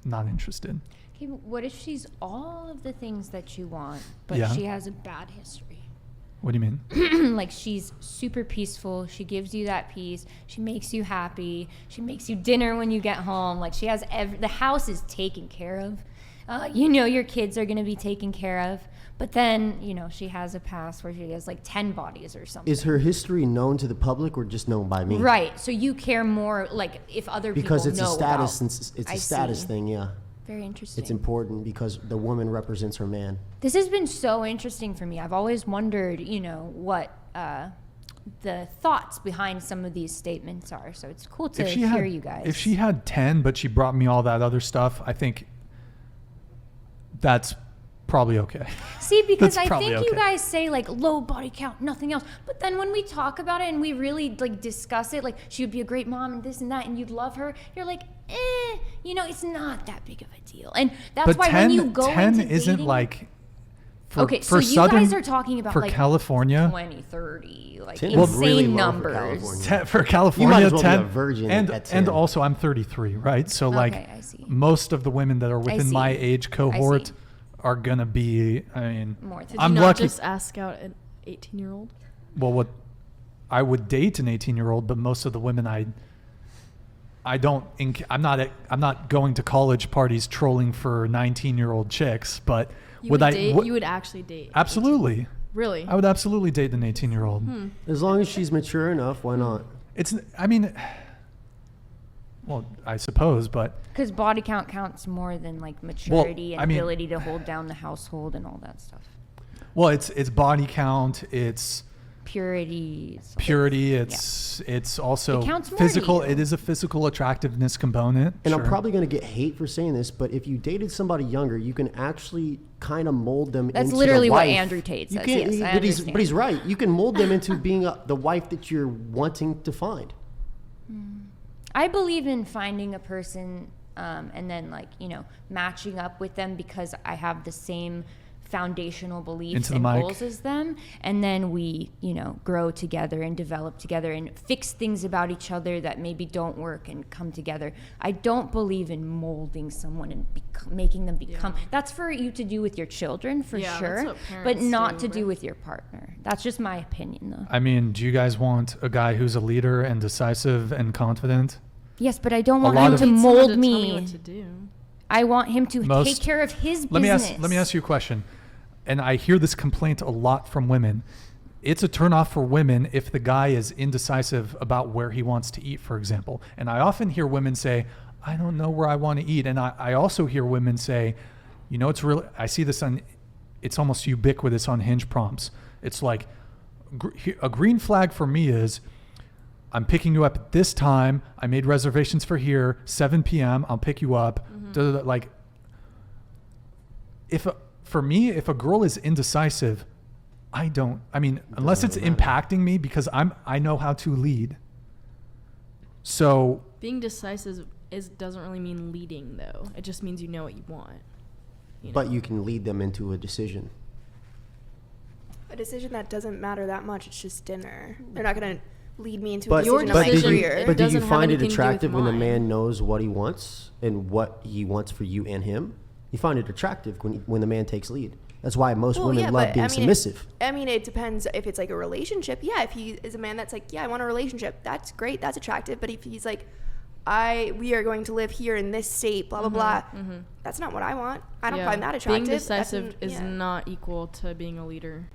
not interested. Okay, but what if she's all of the things that you want, but Yeah. she has a bad history? What do you mean? Like, she's super peaceful. She gives you that peace. She makes you happy. She makes you dinner when you get home. Like, she has the house is taken care of. You know your kids are going to be taken care of. But then, you know, she has a past where she has like 10 bodies or something. Is her history known to the public or just known by me? Right. So you care more, like, if other Because people it's know a status. about. It's a status thing. Yeah. Very interesting. It's important because the woman represents her man. This has been so interesting for me. I've always wondered, you know, what the thoughts behind some of these statements are. So it's cool to hear you guys. If she had 10, but she brought me all that other stuff, I think that's probably okay. See, because That's I think probably you okay. guys say like low body count, nothing else. But then when we talk about it and we really like discuss it, like she would be a great mom and this and that, and you'd love her, you're like, you know, it's not that big of a deal. And that's But why 10, when you go 10 into isn't dating, like for, okay, for so Southern, you guys are talking about for like California, 20, 30, like 10 insane is really low for numbers. California. 10, for California, You might as well 10, be a virgin and at 10. and also I'm 33, right? So like I see. most of the women that are within see. my age cohort are gonna be. I mean, More than Did I'm you not lucky. just ask out an 18-year-old? Well, what I would date an 18-year-old, but most of the women I'm not going to college parties trolling for 19-year-old chicks, but You would would I? date, you would actually date? Absolutely. Really? I would absolutely date an 18-year-old. As long as she's mature enough, why not? Well, I suppose, but Because body count counts more than like maturity and ability to hold down the household and all that stuff. well, it's body count, it's Purity. purity, it's also It counts more to physical. you. It is a physical attractiveness component. And sure. I'm probably going to get hate for saying this, but if you dated somebody younger, you can actually kind of mold them That's into literally the what wife. Andrew Tate You says. can't- Yes, I but he's understand. right. You can mold them into being the wife that you're wanting to find. I believe in finding a person and then like, you know, matching up with them because I have the same foundational beliefs Into the and mic. goals as them. And then we, you know, grow together and develop together and fix things about each other that maybe don't work and come together. I don't believe in molding someone and making them become. Yeah. That's for you to do with your children for Yeah, that's sure, what but parents not do, to do right? with your partner. That's just my opinion though. I mean, do you guys want a guy who's a leader and decisive and confident? Yes, but I don't want lot him of- to Need someone mold to tell me me. what to do. I want him to Most- take care of his Let business. me ask you a question. And I hear this complaint a lot from women. It's a turnoff for women if the guy is indecisive about where he wants to eat, for example. And I often hear women say, I don't know where I want to eat. And I also hear women say, you know, it's really, I see this on, it's almost ubiquitous on Hinge prompts. It's like, a green flag for me is, I'm picking you up at this time. I made reservations for here, 7 p.m. I'll pick you up. Like, for me, if a girl is indecisive, unless it's really matter. impacting me because I know how to lead. So Being decisive doesn't really mean leading, though. It just means you know what you want. You know? But you can lead them into a decision. A decision that doesn't matter that much. It's just dinner. They're not going to lead me into a But, Your decision of my decision- career. but do you doesn't have find it anything to do with attractive when a mine. man knows what he wants and what he wants for you and him? You find it attractive when the man takes lead. That's why most Well, women yeah, love but, being I mean, submissive. it depends if it's like a relationship. Yeah, if he is a man that's like, yeah, I want a relationship, that's great, that's attractive. But if he's like, we are going to live here in this state, blah, blah, blah, that's not what I want. I don't Yeah. find that attractive. Being That's decisive is yeah. not equal to being a leader.